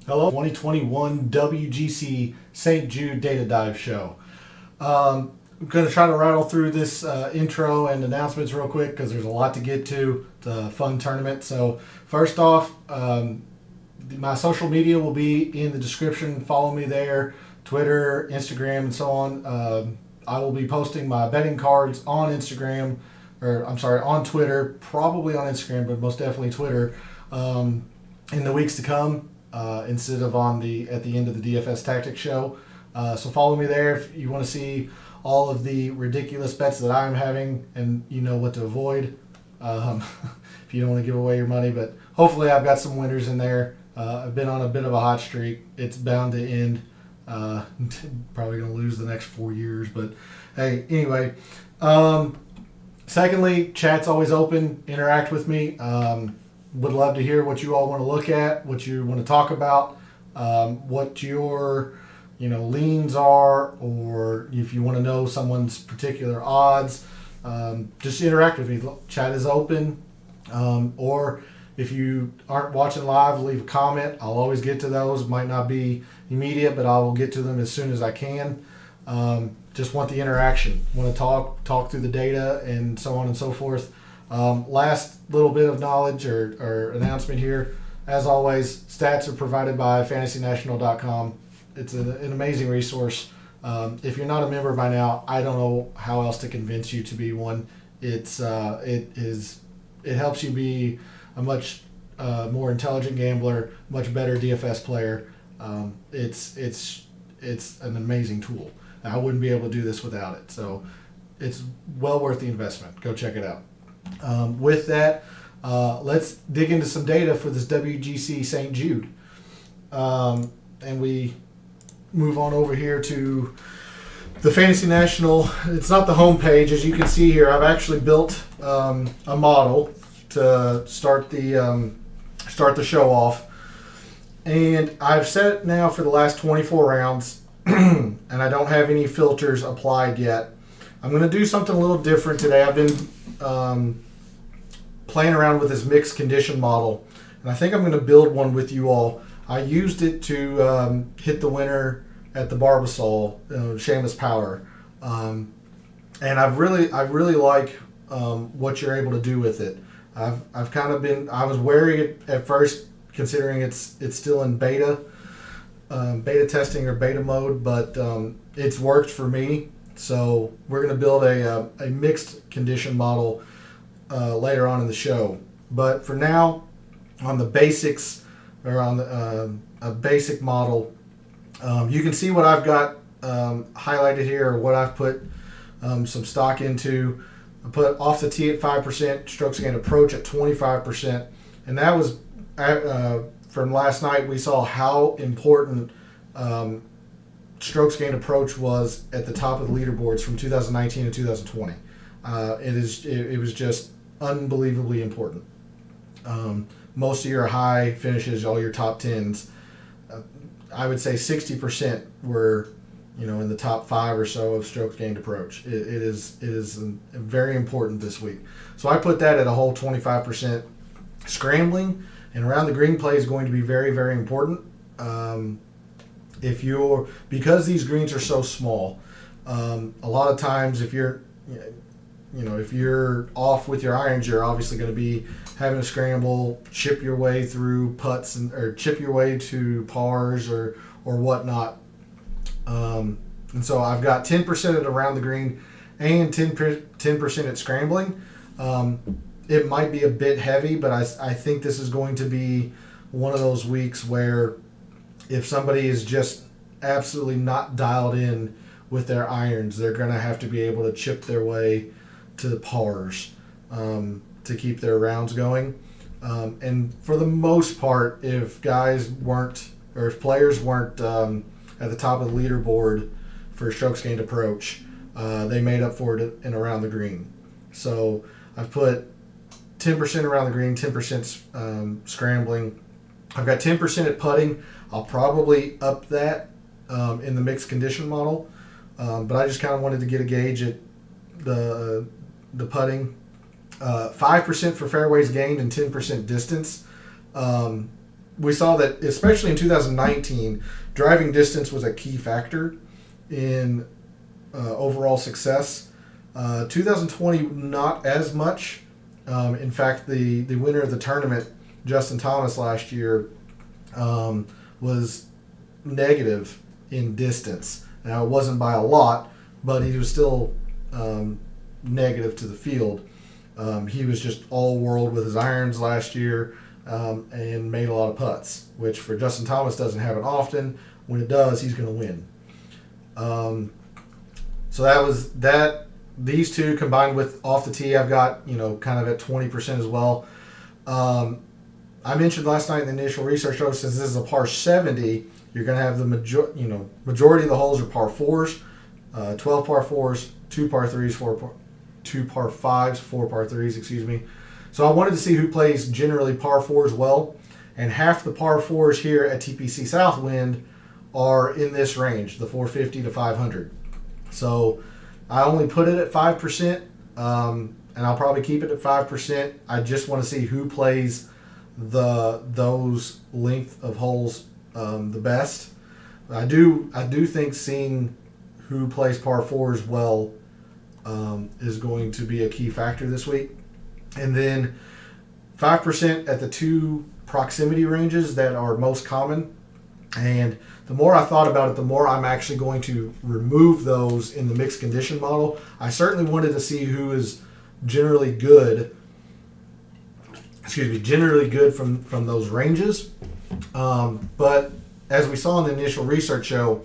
Hello, 2021 WGC St. Jude Data Dive Show. I'm going to try to rattle through this intro and announcements real quick because there's a lot to get to. It's a fun tournament. So first off, my social media will be in the description. Follow me there, Twitter, Instagram, and so on. I will be posting my betting cards on Instagram, on Twitter, probably on Instagram, but most definitely Twitter, in the weeks to come. Instead of at the end of the DFS Tactics show. So follow me there if you want to see all of the ridiculous bets that I'm having and you know what to avoid if you don't want to give away your money. But hopefully I've got some winners in there. I've been on a bit of a hot streak. It's bound to end. Probably going to lose the next 4 years. But hey, anyway. Secondly, chat's always open. Interact with me. Would love to hear what you all want to look at, what you want to talk about, what your leans are, or if you want to know someone's particular odds. Just interact with me. Chat is open. Or if you aren't watching live, leave a comment. I'll always get to those. Might not be immediate, but I will get to them as soon as I can. Just want the interaction. Want to talk through the data and so on and so forth. Last little bit of knowledge or announcement here. As always, stats are provided by fantasynational.com. It's an amazing resource. If you're not a member by now, I don't know how else to convince you to be one. It helps you be a much more intelligent gambler, much better DFS player. It's an amazing tool. I wouldn't be able to do this without it. So it's well worth the investment. Go check it out. With that, let's dig into some data for this WGC St. Jude. And we move on over here to the Fantasy National. It's not the home page. As you can see here, I've actually built a model to start the show off. And I've set it now for the last 24 rounds, and I don't have any filters applied yet. I'm going to do something a little different today. I've been playing around with this mixed condition model, and I think I'm going to build one with you all. I used it to hit the winner at the Barbasol, Seamus Power, and I really like what you're able to do with it. I've kind of been, I was wary at first, considering it's still in beta testing or beta mode, but it's worked for me. So we're going to build a mixed condition model later on in the show. But for now, on the basics, or on a basic model, you can see what I've got highlighted here, or what I've put some stock into. I put off the tee at 5%, strokes gained approach at 25%, and that was from last night. We saw how important strokes gained approach was at the top of the leaderboards from 2019 to 2020. It was just unbelievably important. Most of your high finishes, all your top tens, I would say 60% were, in the top 5 or so of strokes gained approach. It is very important this week. So I put that at a whole 25%. Scrambling and around the green play is going to be very, very important. Because these greens are so small, a lot of times if you're off with your irons, you're obviously going to be having to scramble, chip your way through putts or chip your way to pars or whatnot. And so I've got 10% at around the green and 10% at scrambling. It might be a bit heavy, but I think this is going to be one of those weeks where if somebody is just absolutely not dialed in with their irons, they're going to have to be able to chip their way to the pars to keep their rounds going. And for the most part, if players weren't at the top of the leaderboard for strokes gained approach, they made up for it in around the green. So I've put 10% around the green, 10% scrambling. I've got 10% at putting. I'll probably up that in the mixed condition model, but I just kind of wanted to get a gauge at the putting. 5% for fairways gained and 10% distance. we saw that, especially in 2019, driving distance was a key factor in overall success. 2020, not as much. In fact, the winner of the tournament, Justin Thomas, last year was negative in distance. Now, it wasn't by a lot, but he was still negative to the field. He was just all world with his irons last year and made a lot of putts, which for Justin Thomas doesn't happen often. When it does, he's going to win. So that was that. These two combined with off the tee, I've got kind of at 20% as well. I mentioned last night in the initial research show, since this is a par 70, you're going to have the majority of the holes are par 4s, 12 par 4s, 2 par 3s, 2 par 5s, 4 par 3s, excuse me. So I wanted to see who plays generally par 4s well, and half the par 4s here at TPC Southwind are in this range, the 450 to 500. So I only put it at 5%, and I'll probably keep it at 5%. I just want to see who plays those length of holes the best. I do think seeing who plays par 4s well is going to be a key factor this week. And then 5% at the two proximity ranges that are most common. And the more I thought about it, the more I'm actually going to remove those in the mixed condition model. I certainly wanted to see who is generally good from those ranges. But as we saw in the initial research show,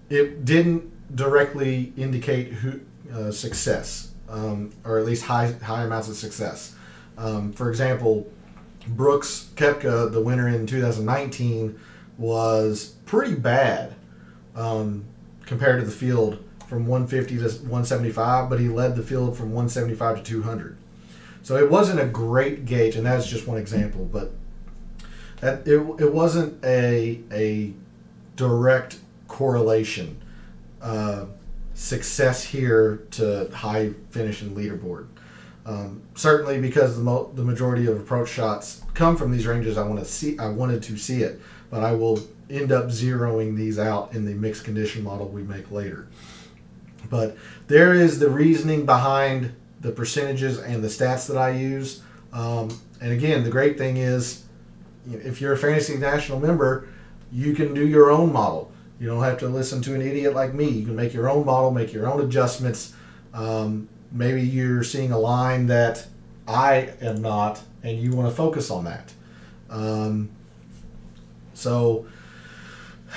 it didn't directly indicate who success, or at least high amounts of success. For example, Brooks Koepka, the winner in 2019, was pretty bad compared to the field from 150 to 175, but he led the field from 175 to 200. So it wasn't a great gauge, and that's just one example, but it wasn't a direct correlation, success here to high finish in leaderboard. Certainly because the majority of approach shots come from these ranges, I wanted to see it, but I will end up zeroing these out in the mixed condition model we make later. But there is the reasoning behind the percentages and the stats that I use. And again, the great thing is, if you're a Fantasy National member, you can do your own model. You don't have to listen to an idiot like me. You can make your own model, make your own adjustments. Maybe you're seeing a line that I am not, and you want to focus on that. So,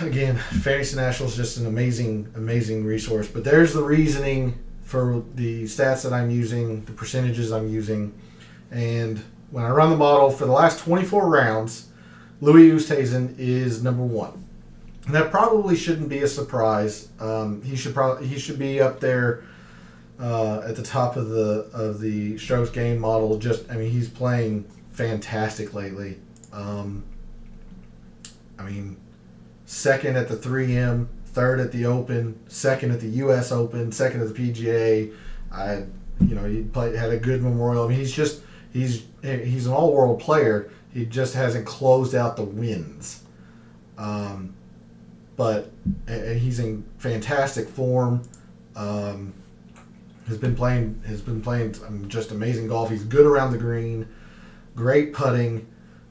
again, Fantasy National is just an amazing resource. But there's the reasoning for the stats that I'm using, the percentages I'm using. And when I run the model for the last 24 rounds, Louis Oosthuizen is number one. And that probably shouldn't be a surprise. He should be up there at the top of the strokes gained model. He's playing fantastic lately. Second at the 3M, third at the Open, second at the U.S. Open, second at the PGA. He had a good Memorial. He's an all-world player. He just hasn't closed out the wins. But he's in fantastic form. Has been playing just amazing golf. He's good around the green, great putting.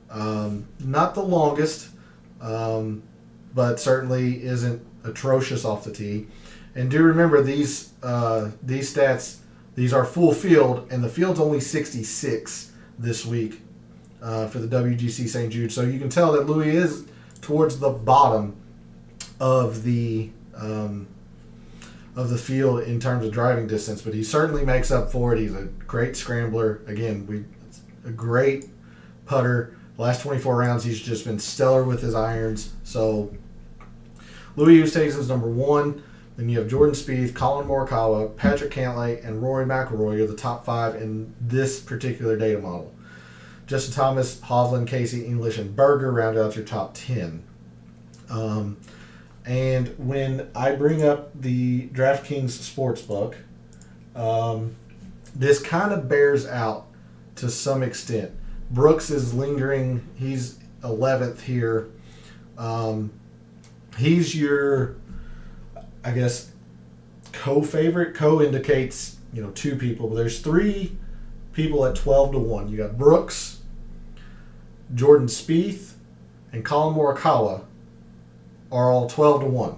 Not the longest, but certainly isn't atrocious off the tee. And do remember these stats. These are full field, and the field's only 66 this week for the WGC St. Jude. So you can tell that Louis is towards the bottom of the field in terms of driving distance, but he certainly makes up for it. He's a great scrambler. Again, a great putter. Last 24 rounds, he's just been stellar with his irons. So Louis Oosthuizen's number one. Then you have Jordan Spieth, Colin Morikawa, Patrick Cantlay, and Rory McIlroy are the top five in this particular data model. Justin Thomas, Hovland, Casey, English, and Berger round out your top 10. And when I bring up the DraftKings Sportsbook, this kind of bears out to some extent. Brooks is lingering. He's 11th here. He's your, I guess, co-favorite. Co indicates, two people. But there's three people at 12-1. You got Brooks, Jordan Spieth, and Colin Morikawa are all 12-1.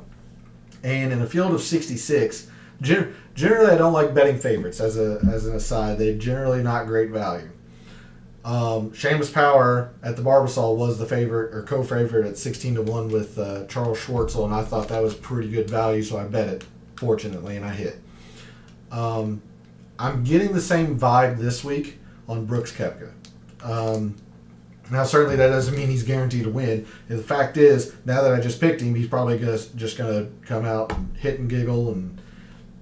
And in a field of 66, generally I don't like betting favorites. As an aside, they're generally not great value. Seamus Power at the Barbasol was the favorite or co-favorite at 16-1 with Charles Schwartzel, and I thought that was pretty good value, so I bet it, fortunately, and I hit. I'm getting the same vibe this week on Brooks Koepka. Now, certainly that doesn't mean he's guaranteed to win. And the fact is, now that I just picked him, he's probably just going to come out and hit and giggle and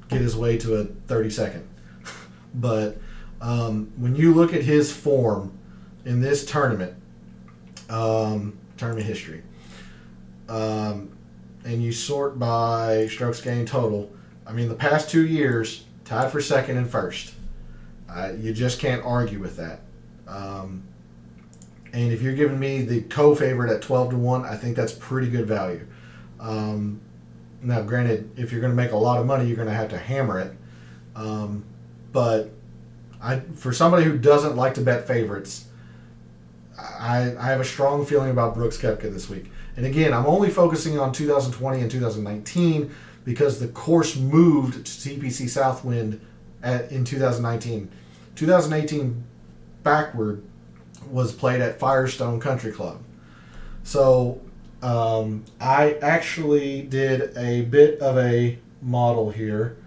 get his way to a 32nd. But when you look at his form in this tournament history, and you sort by strokes gained total, I mean, the past 2 years, tied for second and first. You just can't argue with that. And if you're giving me the co-favorite at 12-1, I think that's pretty good value. Now, granted, if you're going to make a lot of money, you're going to have to hammer it. But for somebody who doesn't like to bet favorites, I have a strong feeling about Brooks Koepka this week. And again, I'm only focusing on 2020 and 2019 because the course moved to TPC Southwind in 2019. 2018 backward was played at Firestone Country Club. So I actually did a bit of a model here.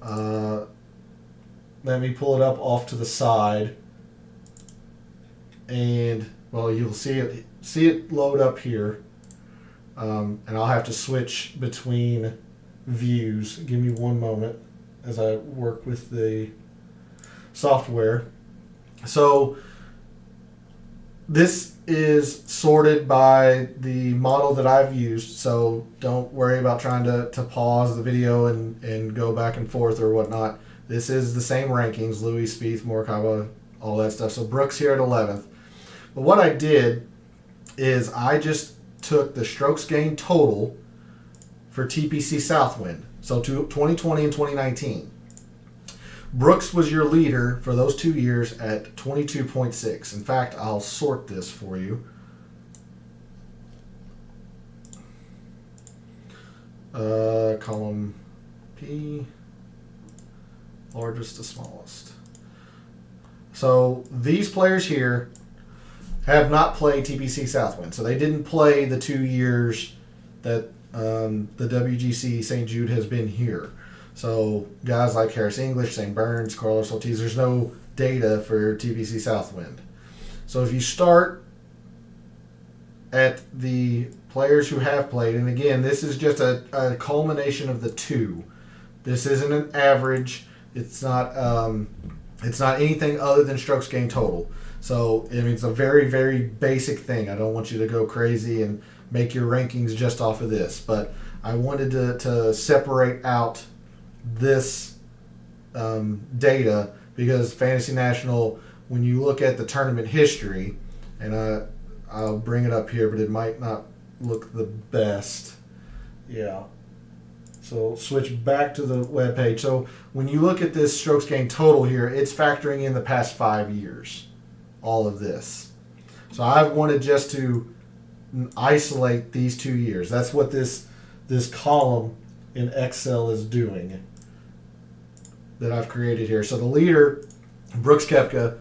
Let me pull it up off to the side. And, well, you'll see it load up here. And I'll have to switch between views. Give me one moment as I work with the software. So this is sorted by the model that I've used, so don't worry about trying to pause the video and go back and forth or whatnot. This is the same rankings, Louis, Spieth, Morikawa, all that stuff. So Brooks here at 11th. But what I did is I just took the strokes gained total for TPC Southwind, so 2020 and 2019. Brooks was your leader for those 2 years at 22.6. In fact, I'll sort this for you. Column P, largest to smallest. So these players here have not played TPC Southwind. So they didn't play the 2 years that the WGC St. Jude has been here. So guys like Harris English, St. Burns, Carlos Ortiz, there's no data for TPC Southwind. So if you start at the players who have played, and again, this is just a culmination of the two. This isn't an average. It's not anything other than strokes gained total. So I mean, it's a very, very basic thing. I don't want you to go crazy and make your rankings just off of this, but I wanted to separate out this data because Fantasy National, when you look at the tournament history, and I'll bring it up here, but it might not look the best. Yeah. So switch back to the web page. So when you look at this strokes gained total here, it's factoring in the past 5 years, all of this. So I wanted just to isolate these 2 years. That's what this column in Excel is doing that I've created here. So the leader, Brooks Koepka,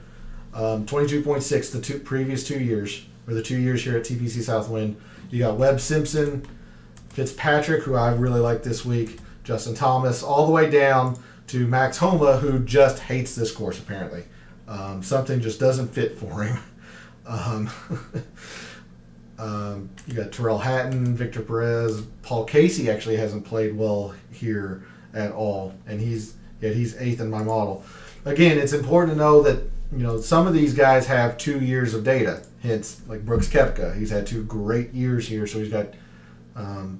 22.6 the previous 2 years, or the 2 years here at TPC Southwind. You got Webb Simpson, Fitzpatrick, who I really like this week, Justin Thomas, all the way down to Max Homa, who just hates this course apparently. Something just doesn't fit for him. You got Terrell Hatton, Victor Perez, Paul Casey actually hasn't played well here at all, and he's 8th in my model. Again, it's important to know that some of these guys have 2 years of data. Hence, like Brooks Koepka, he's had 2 great years here, so he's got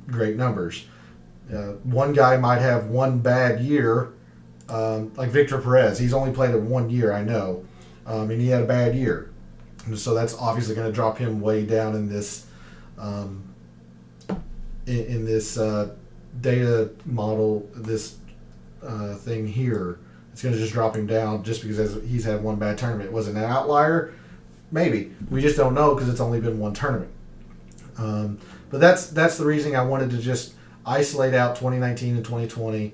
great numbers. One guy might have 1 bad year, like Victor Perez. He's only played it 1 year, I know, and he had a bad year. And so that's obviously going to drop him way down in this in this data model, this thing here. It's going to just drop him down just because he's had one bad tournament. Was it an outlier? Maybe. We just don't know because it's only been one tournament. But that's the reason I wanted to just isolate out 2019 and 2020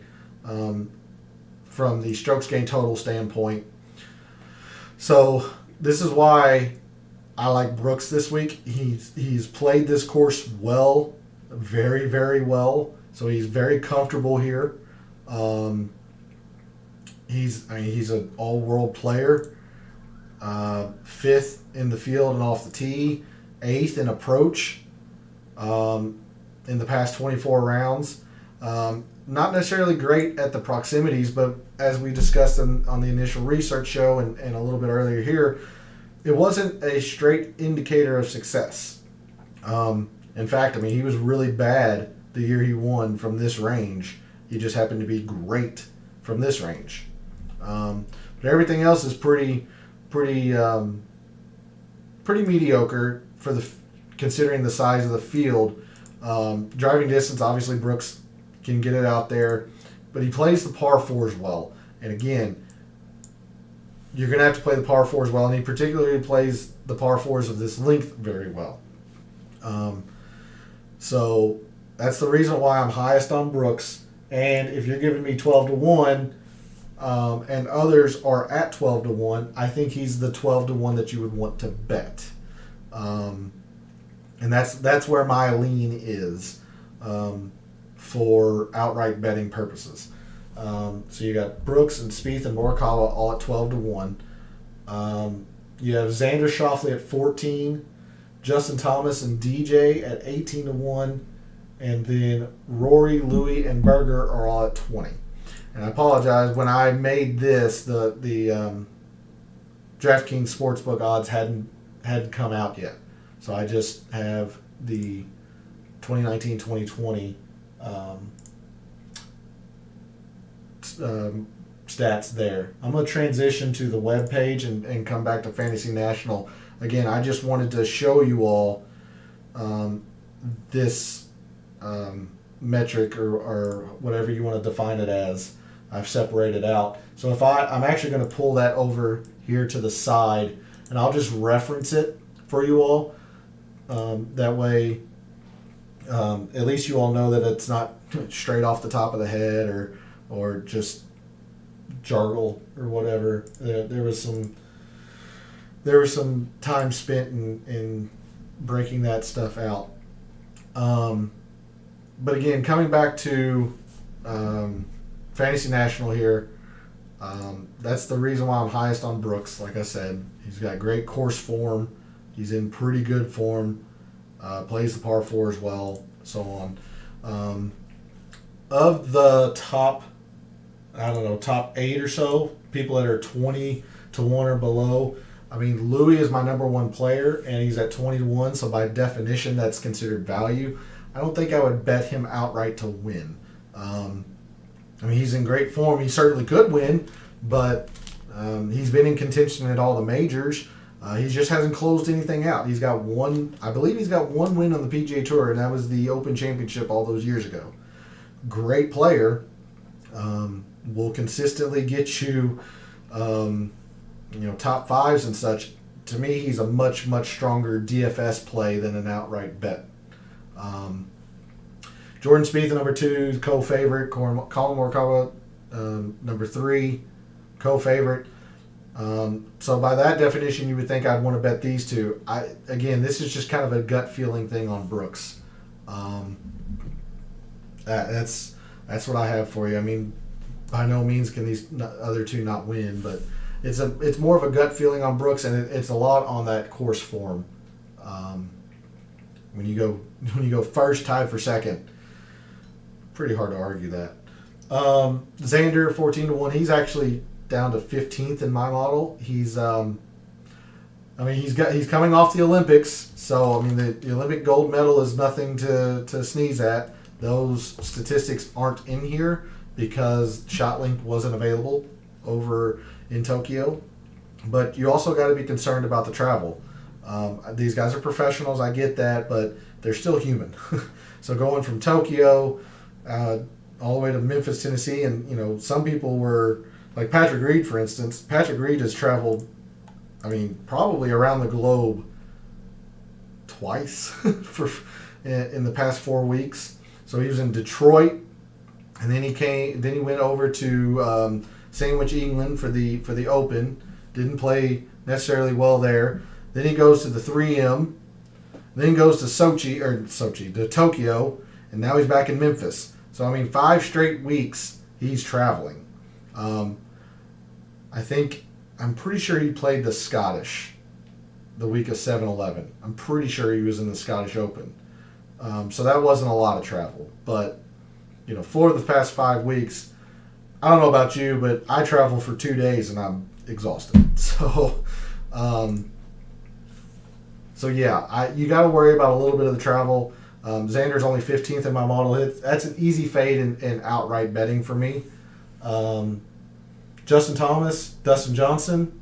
from the strokes gained total standpoint. So this is why I like Brooks this week. He's played this course well, very, very well. So he's very comfortable here. He's an all-world player. 5th in the field and off the tee, 8th in approach in the past 24 rounds. Not necessarily great at the proximities, but as we discussed on the initial research show and a little bit earlier here, it wasn't a straight indicator of success. In fact, he was really bad the year he won from this range. He just happened to be great from this range. But everything else is pretty mediocre for considering the size of the field. Driving distance, obviously Brooks can get it out there, but he plays the par fours well. And again, you're going to have to play the par fours well, and he particularly plays the par fours of this length very well. So that's the reason why I'm highest on Brooks. And if you're giving me 12-1, and others are at 12-1, I think he's the 12-1 that you would want to bet. And that's where my lean is for outright betting purposes. So you got Brooks and Spieth and Morikawa all at 12-1. You have Xander Schauffele at 14, Justin Thomas and DJ at 18-1, and then Rory, Louis, and Berger are all at 20. And I apologize, when I made this, the DraftKings Sportsbook odds hadn't come out yet. So I just have the 2019-2020 stats there. I'm going to transition to the web page and come back to Fantasy National. Again, I just wanted to show you all this metric or whatever you want to define it as. I've separated out. So if I'm actually going to pull that over here to the side, and I'll just reference it for you all. That way, at least you all know that it's not straight off the top of the head or just jargle or whatever. There was some time spent in breaking that stuff out. But again, coming back to Fantasy National here, that's the reason why I'm highest on Brooks. Like I said, he's got great course form. He's in pretty good form. Plays the par four as well, so on. Of the top 8 or so, people that are 20-1 or below, Louis is my number one player, and he's at 20-1, so by definition, that's considered value. I don't think I would bet him outright to win. He's in great form. He certainly could win, but he's been in contention at all the majors. He just hasn't closed anything out. He's got one win on the PGA Tour, and that was the Open Championship all those years ago. Great player. Will consistently get you, top fives and such. To me, he's a much, much stronger DFS play than an outright bet. Jordan Spieth, number 2, co-favorite. Colin Morikawa, number 3, co-favorite. So by that definition, you would think I'd want to bet these two. This is just kind of a gut feeling thing on Brooks. That's what I have for you. By no means can these other two not win, but it's more of a gut feeling on Brooks, and it's a lot on that course form. When you go first, tied for second, pretty hard to argue that. Xander 14-1. He's actually down to 15th in my model. He's he's coming off the Olympics, so the Olympic gold medal is nothing to sneeze at. Those statistics aren't in here because ShotLink wasn't available over in Tokyo. But you also got to be concerned about the travel. These guys are professionals, I get that, but they're still human. So going from Tokyo all the way to Memphis, Tennessee, and some people were like Patrick Reed, for instance. Patrick Reed has traveled, probably around the globe twice in the past 4 weeks. So he was in Detroit, and then he went over to Sandwich, England for the Open. Didn't play necessarily well there. Then he goes to the 3M. Then goes to Tokyo, and now he's back in Memphis. So 5 straight weeks he's traveling. I'm pretty sure he played the Scottish the week of 7-11. I'm pretty sure he was in the Scottish Open. So that wasn't a lot of travel. But, for the past 5 weeks, I don't know about you, but I travel for 2 days and I'm exhausted. So yeah, you got to worry about a little bit of the travel. Xander's only 15th in my model. That's an easy fade and outright betting for me. Justin Thomas, Dustin Johnson.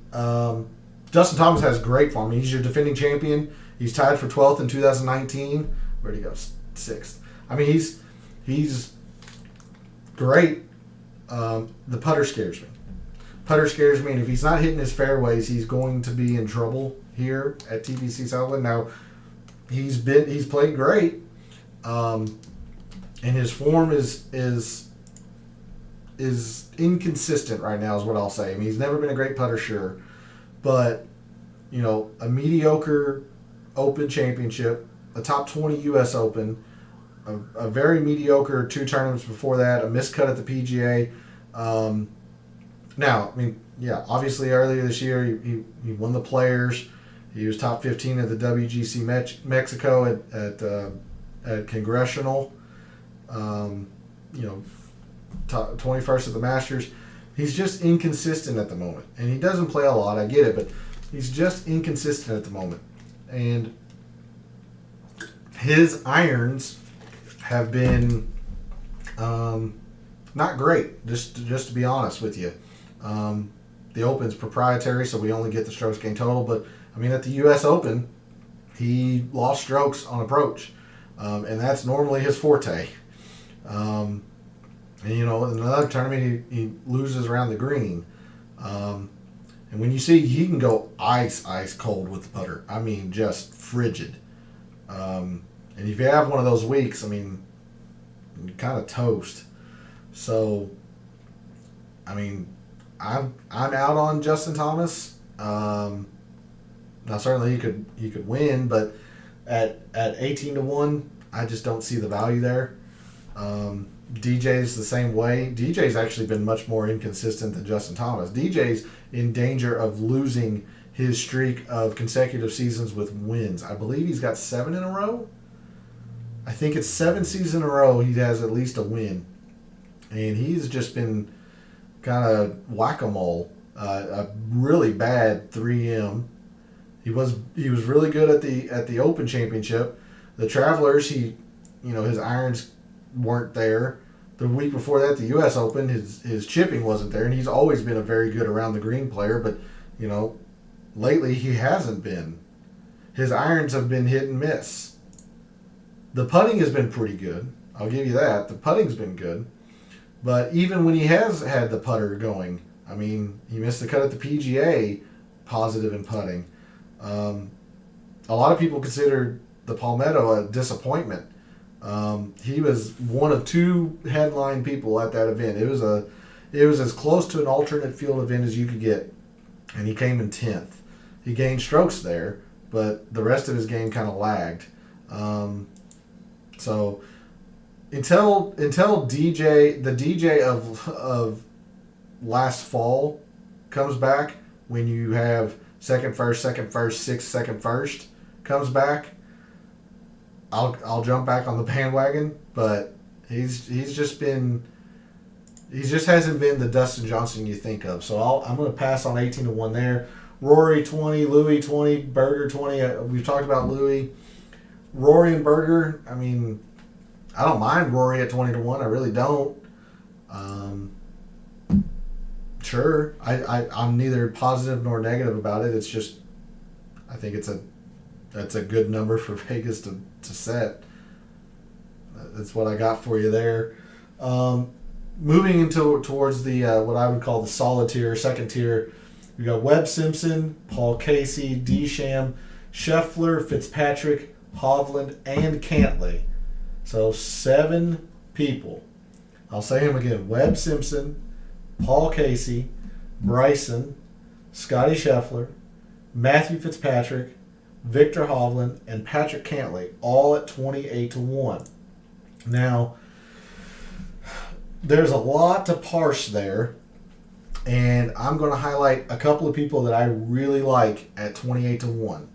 Justin Thomas has great form. He's your defending champion. He's tied for 12th in 2019. Where'd he go? 6th. He's great. The putter scares me. And if he's not hitting his fairways, he's going to be in trouble here at TPC Southland. Now, he's played great, and his form is inconsistent right now, is what I'll say. He's never been a great putter, sure, but a mediocre Open Championship, a top 20 U.S. Open, a very mediocre 2 tournaments before that, a miscut at the PGA. Obviously earlier this year he won the Players. He was top 15 at the WGC Mexico at Congressional. 21st at the Masters. He's just inconsistent at the moment, and he doesn't play a lot. I get it, but he's just inconsistent at the moment, and his irons have been not great. Just to be honest with you. The Open's proprietary, so we only get the strokes gained total. But at the U.S. Open, he lost strokes on approach, and that's normally his forte. In another tournament, he loses around the green. And when you see he can go ice cold with the putter, just frigid. And if you have one of those weeks, you kind of toast. So, I'm out on Justin Thomas. Now certainly he could win, but at 18-1, I just don't see the value there. DJ's the same way. DJ's actually been much more inconsistent than Justin Thomas. DJ's in danger of losing his streak of consecutive seasons with wins. I believe he's got 7 in a row. I think it's 7 seasons in a row he has at least a win. And he's just been kind of whack-a-mole. A really bad 3M. He was really good at the Open Championship. The Travelers, his irons weren't there. The week before that, the U.S. Open, his chipping wasn't there, and he's always been a very good around the green player. But lately he hasn't been. His irons have been hit and miss. The putting has been pretty good. I'll give you that. The putting's been good. But even when he has had the putter going, he missed the cut at the PGA, positive in putting. A lot of people considered the Palmetto a disappointment. He was one of 2 headline people at that event. It was as close to an alternate field event as you could get, and he came in 10th. He gained strokes there, but the rest of his game kind of lagged. So until the DJ of last fall comes back, when you have second first, 6th, second first comes back, I'll jump back on the bandwagon. But he's just hasn't been the Dustin Johnson you think of. So I'm going to pass on 18-1 there. Rory 20, Louis 20, Berger 20. We've talked about Louis. Rory and Berger, I don't mind Rory at 20-1. I really don't. Sure, I'm neither positive nor negative about it. It's just, I think it's a That's a good number for Vegas to set. That's what I got for you there. Moving towards the what I would call the solid tier, second tier, we got Webb Simpson, Paul Casey, Desham, Scheffler, Fitzpatrick, Hovland, and Cantlay. So 7 people. I'll say them again: Webb Simpson, Paul Casey, Bryson, Scotty Scheffler, Matthew Fitzpatrick, Victor Hovland, and Patrick Cantlay, all at 28-1. Now, there's a lot to parse there, and I'm going to highlight a couple of people that I really like at 28-1.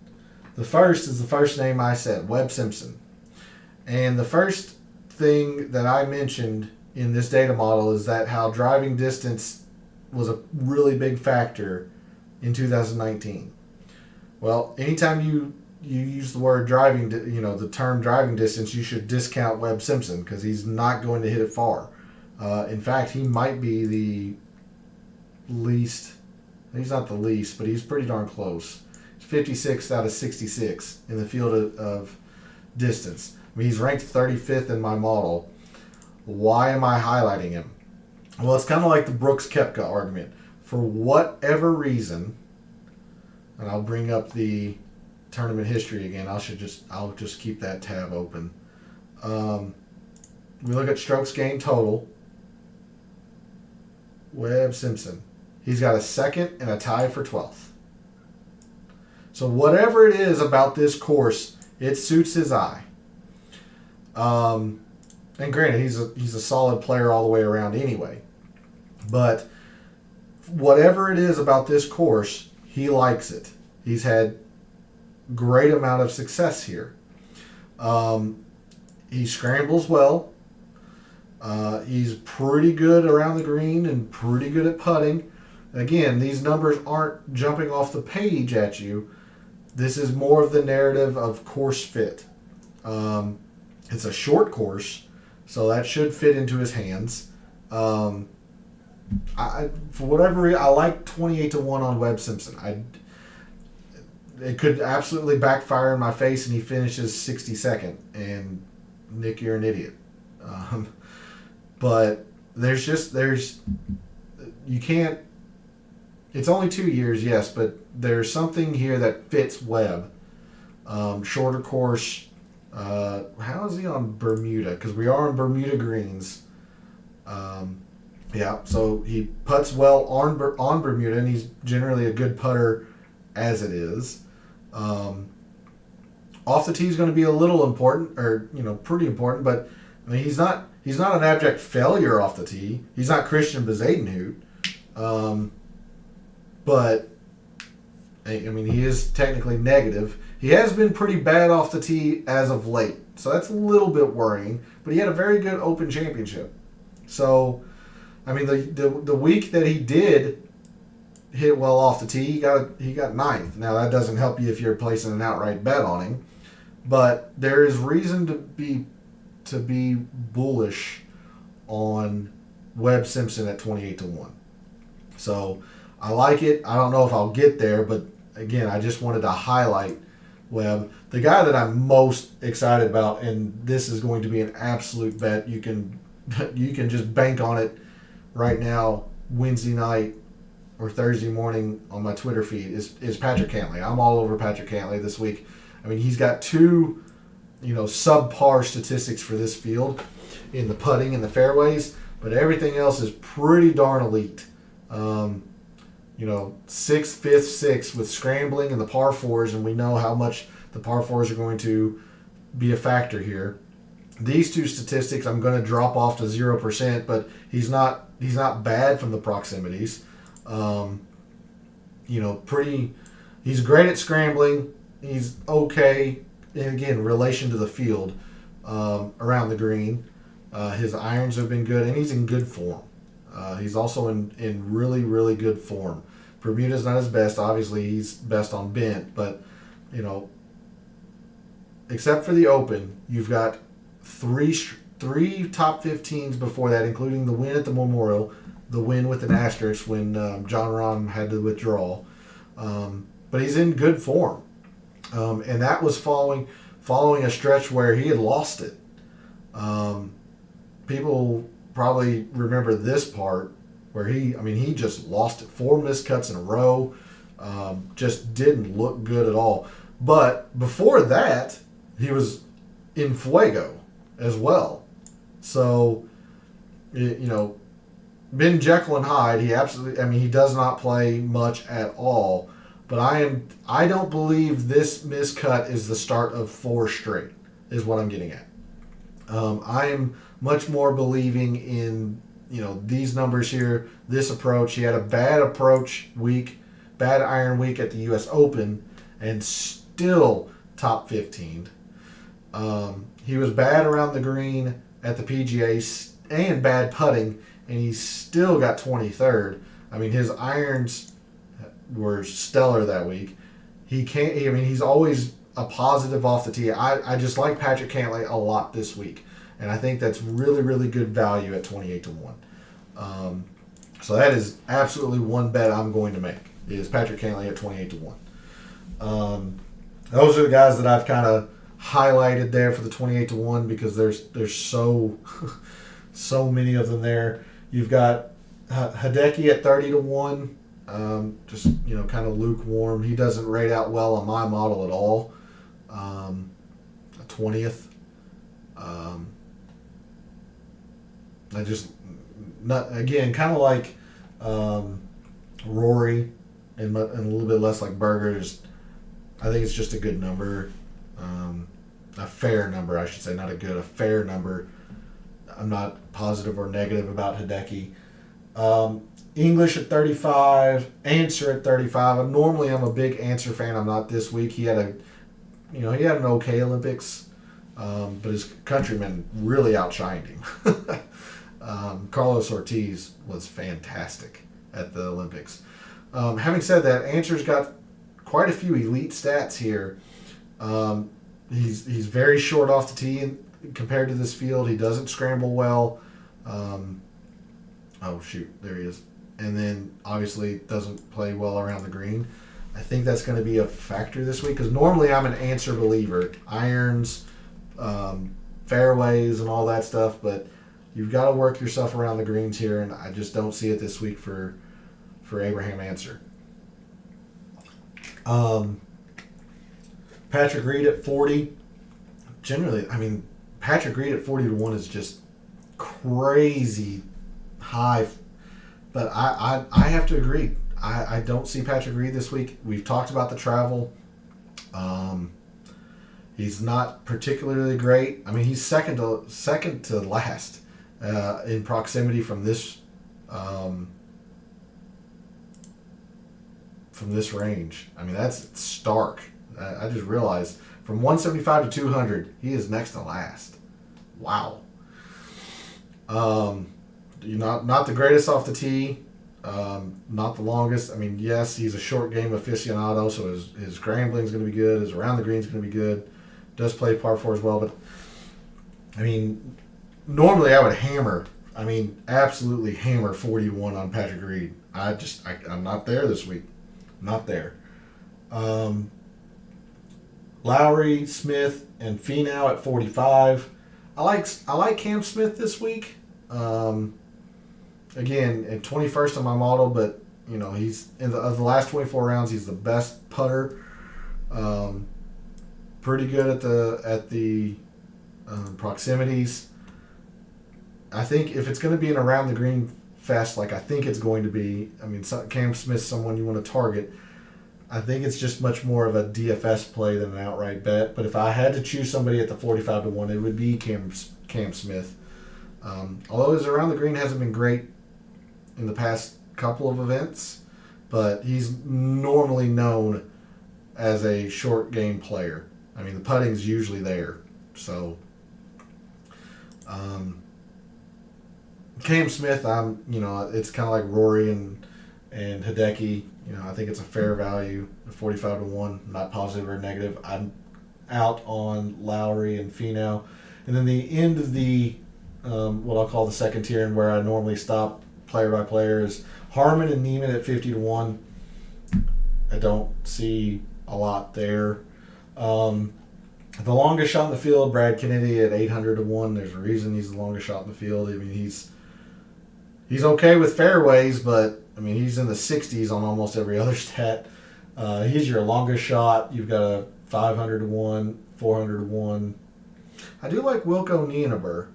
The first is the first name I said, Webb Simpson. And the first thing that I mentioned in this data model is that how driving distance was a really big factor in 2019. Well, anytime you use the word driving, the term driving distance, you should discount Webb Simpson because he's not going to hit it far. In fact, he might be the least. He's not the least, but he's pretty darn close. He's 56th out of 66 in the field of distance. I mean, he's ranked 35th in my model. Why am I highlighting him? Well, it's kind of like the Brooks Koepka argument. For whatever reason, and I'll bring up the tournament history again. I'll just keep that tab open. We look at strokes gained total. Webb Simpson. He's got a second and a tie for 12th. So whatever it is about this course, it suits his eye. And granted, he's a solid player all the way around anyway. But whatever it is about this course, he likes it. He's had great amount of success here. He scrambles well. He's pretty good around the green and pretty good at putting. Again, these numbers aren't jumping off the page at you. This is more of the narrative of course fit. It's a short course, so that should fit into his hands. For whatever reason, I like 28-1 on Webb Simpson. It could absolutely backfire in my face, and he finishes 62nd. And Nick, you're an idiot. But you can't. It's only 2 years, yes, but there's something here that fits Webb. Shorter course. How is he on Bermuda? Because we are on Bermuda greens. Yeah, so he putts well on Bermuda, and he's generally a good putter as it is. Off the tee is going to be a little important, or pretty important, but I mean he's not an abject failure off the tee. He's not Christian Bezadenhout. But I mean he is technically negative. He has been pretty bad off the tee as of late, so that's a little bit worrying. But he had a very good Open Championship. So, I mean, the week that he did hit well off the tee, he got ninth. Now that doesn't help you if you're placing an outright bet on him, but there is reason to be bullish on Webb Simpson at 28-1. So I like it. I don't know if I'll get there, but again, I just wanted to highlight Webb. The guy that I'm most excited about, and this is going to be an absolute bet. You can just bank on it right now, Wednesday night or Thursday morning on my Twitter feed, is Patrick Cantlay. I'm all over Patrick Cantlay this week. I mean, he's got 2, subpar statistics for this field in the putting and the fairways, but everything else is pretty darn elite. 6th, 5th, 6th with scrambling and the par 4s, and we know how much the par 4s are going to be a factor here. These 2 statistics I'm going to drop off to 0%, but he's not bad from the proximities. He's great at scrambling. He's okay, and again, relation to the field around the green. His irons have been good, and he's in good form. He's also in really, really good form. Bermuda's not his best. Obviously, he's best on bent, but, except for the Open, you've got three top 15s before that, including the win at the Memorial, the win with an asterisk when John Rahm had to withdraw. But he's in good form. And that was following a stretch where he had lost it. People probably remember this part where he just lost it. 4 missed cuts in a row. Just didn't look good at all. But before that, he was in fuego as well. So, Ben Jekyll and Hyde, he does not play much at all. But I don't believe this miscut is the start of 4 straight, is what I'm getting at. I am much more believing in, these numbers here, this approach. He had a bad iron week at the U.S. Open, and still top 15. He was bad around the green at the PGA and bad putting, and he still got 23rd. His irons were stellar that week. He's always a positive off the tee. I just like Patrick Cantlay a lot this week, and I think that's really, really good value at 28-1. So that is absolutely one bet I'm going to make, is Patrick Cantlay at 28-1. Those are the guys that I've kind of highlighted there for the 28-1 because there's so many of them there. You've got Hideki at 30-1. Just kind of lukewarm. He doesn't rate out well on my model at all. A 20th. I just kind of like Rory and a little bit less like Berger. I think it's just a good number, a fair number, I should say, not a good, a fair number. I'm not positive or negative about Hideki. English at 35, Answer at 35. Normally I'm a big Answer fan. I'm not this week. He had an okay Olympics, but his countrymen really outshined him. Carlos Ortiz was fantastic at the Olympics. Having said that, Answer's got quite a few elite stats here. He's very short off the tee compared to this field. He doesn't scramble well. Oh shoot, there he is. And then obviously doesn't play well around the green. I think that's going to be a factor this week because normally I'm an Answer believer. Irons, fairways, and all that stuff, but you've got to work yourself around the greens here, and I just don't see it this week for Abraham Answer. Patrick Reed at 40. Generally, Patrick Reed at 40-1 is just crazy high. But I have to agree. I don't see Patrick Reed this week. We've talked about the travel. He's not particularly great. He's second to last in proximity from this range. That's stark. I just realized from 175 to 200, he is next to last. Wow. Not the greatest off the tee, not the longest. Yes, he's a short game aficionado, so his scrambling's going to be good. His around the green's going to be good. Does play par 4 as well, but normally I would absolutely hammer 40-1 on Patrick Reed. I'm not there this week. Not there. Lowry, Smith, and Finau at 45. I like Cam Smith this week. Again, at 21st on my model, but he's of the last 24 rounds, he's the best putter. Pretty good at the proximities. I think if it's going to be an around the green fest, like I think it's going to be, Cam Smith's someone you want to target. I think it's just much more of a DFS play than an outright bet. But if I had to choose somebody at the 45-1, it would be Cam Smith. Although his around the green hasn't been great in the past couple of events, but he's normally known as a short game player. The putting's usually there. So, Cam Smith, it's kind of like Rory and Hideki. I think it's a fair value, 45-1. Not positive or negative. I'm out on Lowry and Finau, and then the end of the what I'll call the second tier, and where I normally stop player by player, is Harman and Neiman at 50-1. I don't see a lot there. The longest shot in the field, Brad Kennedy at 800 to 1. There's a reason he's the longest shot in the field. I mean, he's okay with fairways, but I mean, he's in the 60s on almost every other stat. He's your longest shot. You've got a 500 to 1, 400 to 1. I do like Wilco Nienaber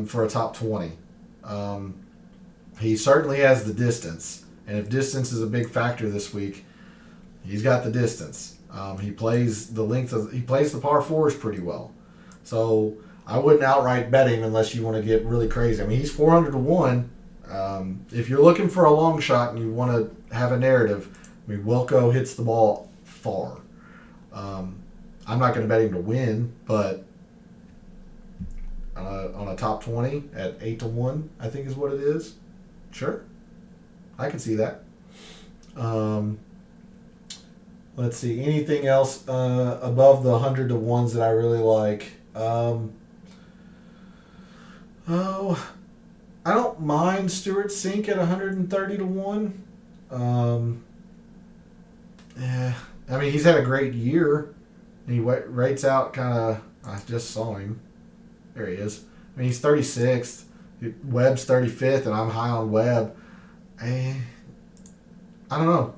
for a top 20. He certainly has the distance, and if distance is a big factor this week, he's got the distance. He plays the par fours pretty well. So I wouldn't outright bet him unless you want to get really crazy. I mean, he's 400 to 1. If you're looking for a long shot and you want to have a narrative, I mean, Wilco hits the ball far. I'm not going to bet him to win, but on a top 20 at 8 to 1, I think is what it is. Sure. I can see that. Let's see. Anything else above the 100 to 1s that I really like? I don't mind Stuart Sink at 130 to 1. Yeah. I mean, he's had a great year. He rates out kind of... I just saw him. There he is. I mean, he's 36th. Webb's 35th, and I'm high on Webb. I don't know.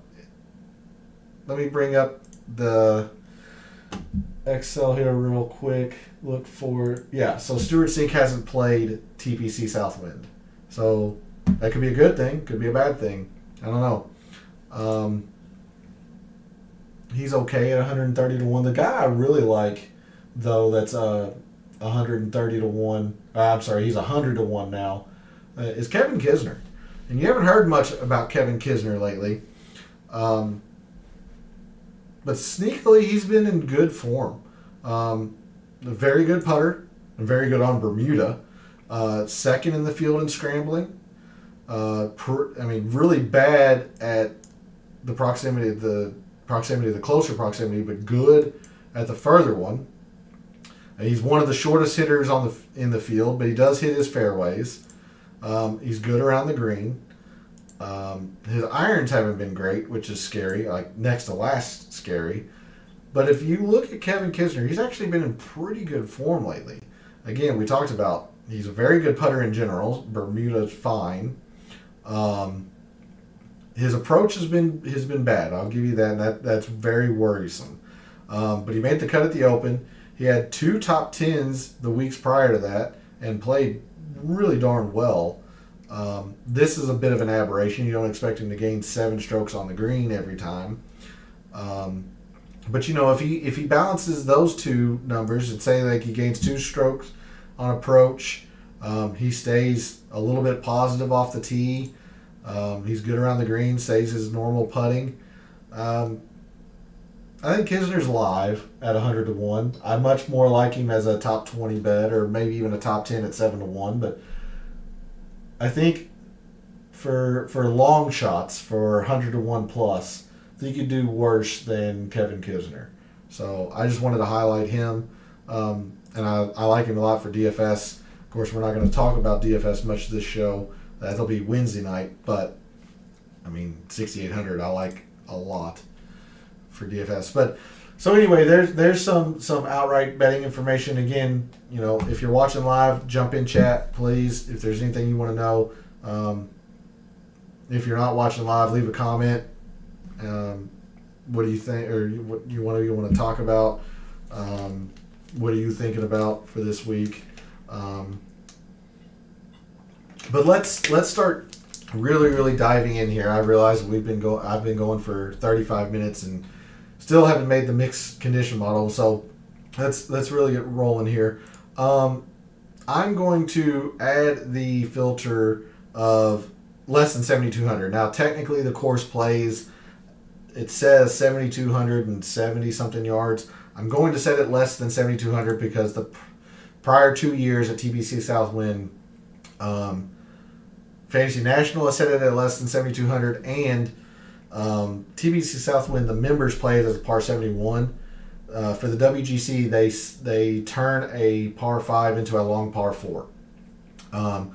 Let me bring up the Excel here real quick. Look for... Yeah, so Stuart Sink hasn't played TPC Southwind. So that could be a good thing. Could be a bad thing. I don't know. He's okay at 130 to 1. The guy I really like, though, that's 130 to 1. I'm sorry, he's 100 to 1 now, is Kevin Kisner. And you haven't heard much about Kevin Kisner lately. But sneakily, he's been in good form. A very good putter, and very good on Bermuda. Second in the field in scrambling. Really bad at the proximity of the closer proximity, but good at the further one. He's one of the shortest hitters in the field, but he does hit his fairways. He's good around the green. His irons haven't been great, which is scary, like next to last scary. But if you look at Kevin Kisner, he's actually been in pretty good form lately. Again, we talked about he's a very good putter in general. Bermuda's fine. His approach has been bad. I'll give you that. And that's very worrisome. But he made the cut at the Open. He had 2 top 10s the weeks prior to that and played really darn well. This is a bit of an aberration. You don't expect him to gain 7 strokes on the green every time. But if he balances those two numbers and say like he gains 2 strokes on approach, he stays a little bit positive off the tee. He's good around the green, stays his normal putting. I think Kisner's live at 100 to 1. I much more like him as a top 20 bet, or maybe even a top 10 at 7 to 1. But I think for long shots, for 100 to 1 plus, I think you could do worse than Kevin Kisner. So I just wanted to highlight him, and I like him a lot for DFS. Of course, we're not going to talk about DFS much this show. That'll be Wednesday night, but I mean 6,800 I like a lot for DFS. But so anyway, there's some outright betting information. Again, if you're watching live, jump in chat, please. If there's anything you want to know, if you're not watching live, leave a comment. What do you think, or what you want to talk about? What are you thinking about for this week? But let's start really diving in here. I realize I've been going for 35 minutes and still haven't made the mixed condition model. So let's really get rolling here. I'm going to add the filter of less than 7,200. Now technically the course plays, it says 7,270 something yards. I'm going to set it less than 7,200 because the prior 2 years at TPC Southwind, Fantasy National has set it at less than 7,200, and TPC Southwind, the members play it as a par 71. For the WGC, they turn a par 5 into a long par 4. I'm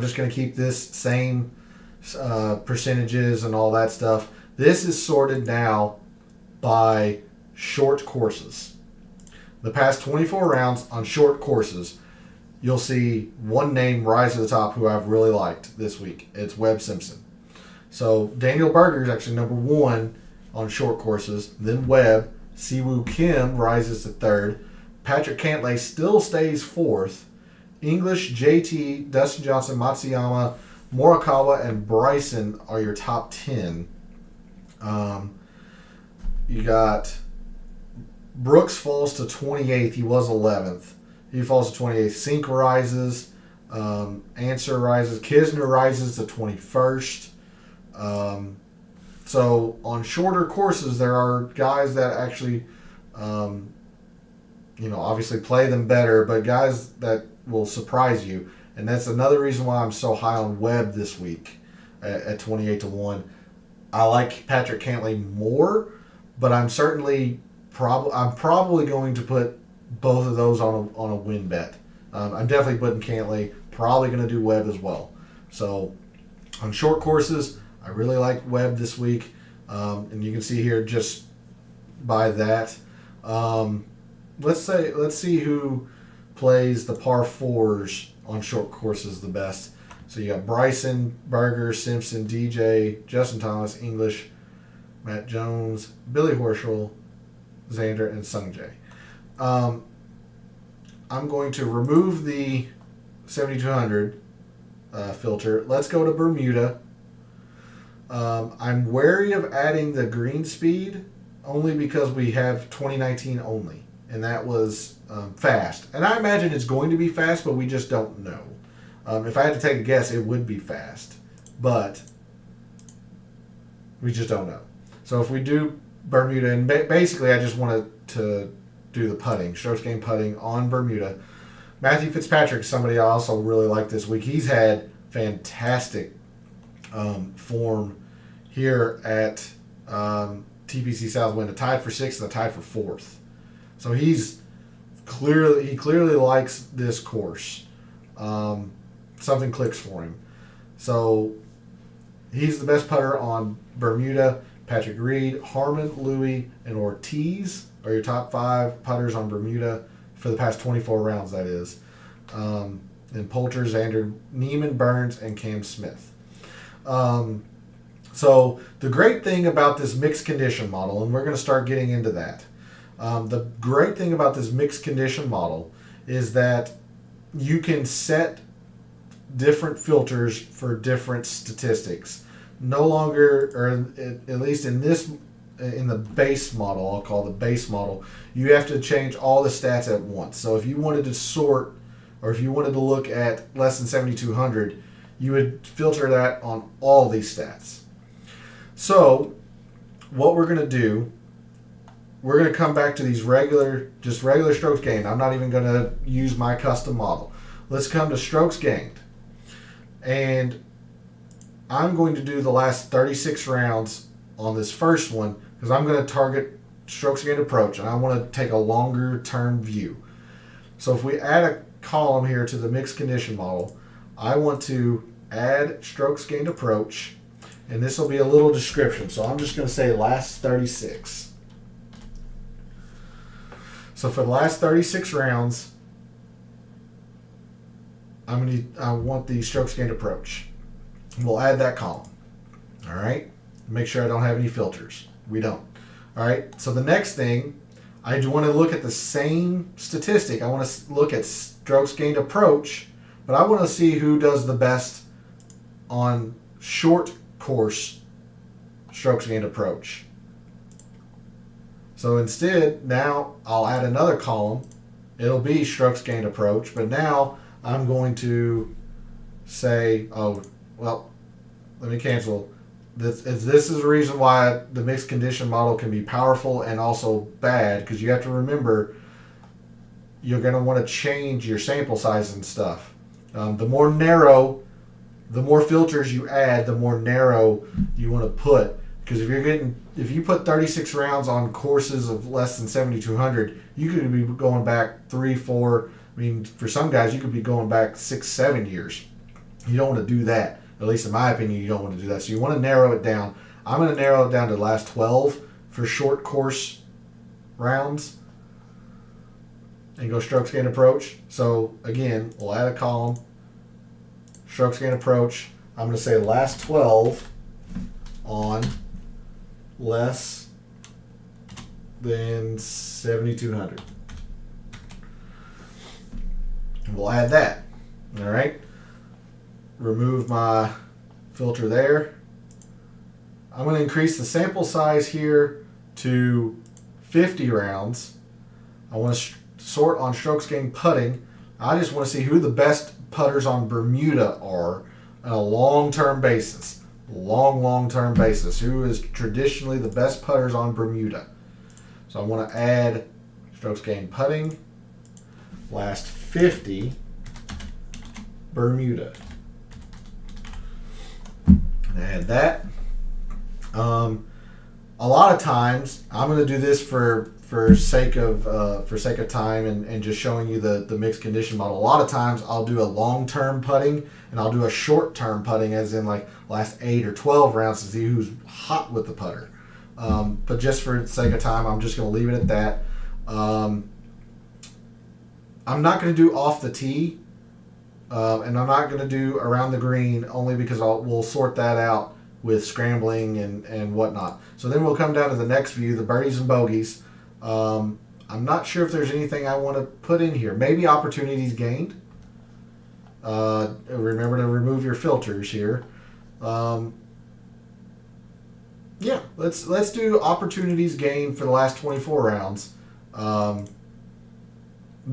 just going to keep this same percentages and all that stuff. This is sorted now by short courses. The past 24 rounds on short courses, you'll see one name rise to the top who I've really liked this week. It's Webb Simpson. So Daniel Berger is actually number 1 on short courses. Then Webb. Siwoo Kim rises to 3rd. Patrick Cantlay still stays 4th. English, JT, Dustin Johnson, Matsuyama, Morikawa, and Bryson are your top 10. You got Brooks falls to 28th. He was 11th. He falls to 28th. Sink rises. Answer rises. Kisner rises to 21st. So on shorter courses, there are guys that actually, obviously play them better, but guys that will surprise you. And that's another reason why I'm so high on Webb this week at 28-1. I like Patrick Cantlay more, but I'm certainly probably going to put both of those on a win bet. I'm definitely putting Cantlay. Probably going to do Webb as well. So on short courses, I really like Webb this week, and you can see here just by that. Let's see who plays the par 4s on short courses the best. So you got Bryson, Berger, Simpson, DJ, Justin Thomas, English, Matt Jones, Billy Horschel, Xander, and Sungjae. I'm going to remove the 7,200 filter. Let's go to Bermuda. I'm wary of adding the green speed only because we have 2019 only, and that was fast. And I imagine it's going to be fast, but we just don't know. If I had to take a guess, it would be fast, but we just don't know. So if we do Bermuda, and basically I just wanted to do the putting, strokes gained putting on Bermuda. Matthew Fitzpatrick is somebody I also really like this week. He's had fantastic form here at TPC Southwind, a tied for 6th and a tied for 4th. So he clearly likes this course. Something clicks for him. So he's the best putter on Bermuda. Patrick Reed, Harmon, Louis, and Ortiz are your top 5 putters on Bermuda for the past 24 rounds, that is. And Poulter, Xander, Neiman, Burns, and Cam Smith. So the great thing about this mixed condition model, and we're going to start getting into that. The great thing about this mixed condition model is that you can set different filters for different statistics. No longer, or at least in the base model, I'll call the base model, you have to change all the stats at once. So if you wanted to sort, or if you wanted to look at less than 7,200, you would filter that on all these stats. So what we're going to do, we're going to come back to these regular strokes gained. I'm not even going to use my custom model. Let's come to strokes gained. And I'm going to do the last 36 rounds on this first one because I'm going to target strokes gained approach, and I want to take a longer term view. So if we add a column here to the mixed condition model, I want to add strokes gained approach, and this will be a little description. So I'm just going to say last 36. So for the last 36 rounds, I want the strokes gained approach. We'll add that column. All right. Make sure I don't have any filters. We don't. All right. So the next thing, I want to look at the same statistic. I want to look at strokes gained approach, but I want to see who does the best on short course strokes gained approach. So instead, now I'll add another column. It'll be strokes gained approach, but now I'm going to say, oh, well, let me cancel. This is the reason why the mixed condition model can be powerful and also bad, because you have to remember you're going to want to change your sample size and stuff. The more narrow, the more filters you add, the more narrow you want to put. Because if you put 36 rounds on courses of less than 7,200, you could be going back 3, 4. I mean, for some guys, you could be going back 6, 7 years. You don't want to do that. At least in my opinion, you don't want to do that. So you want to narrow it down. I'm going to narrow it down to the last 12 for short course rounds and go strokes gained approach. So again, we'll add a column, strokes gained approach. I'm going to say last 12 on less than 7,200. We'll add that. All right. Remove my filter there. I'm going to increase the sample size here to 50 rounds. I want to sort on strokes gained putting. I just want to see who the best putters on Bermuda are on a long-term basis. Long-term basis. Who is traditionally the best putters on Bermuda. So I want to add strokes gained putting. Last 50 Bermuda. Add that. A lot of times, I'm going to do this for sake of time and just showing you the mixed condition model. A lot of times, I'll do a long-term putting and I'll do a short-term putting, as in like last 8 or 12 rounds to see who's hot with the putter. But just for the sake of time, I'm just going to leave it at that. I'm not going to do off the tee, and I'm not going to do around the green only because we'll sort that out with scrambling and whatnot. So then we'll come down to the next view, the birdies and bogeys. I'm not sure if there's anything I want to put in here. Maybe opportunities gained. Remember to remove your filters here. Yeah, let's do opportunities gained for the last 24 rounds.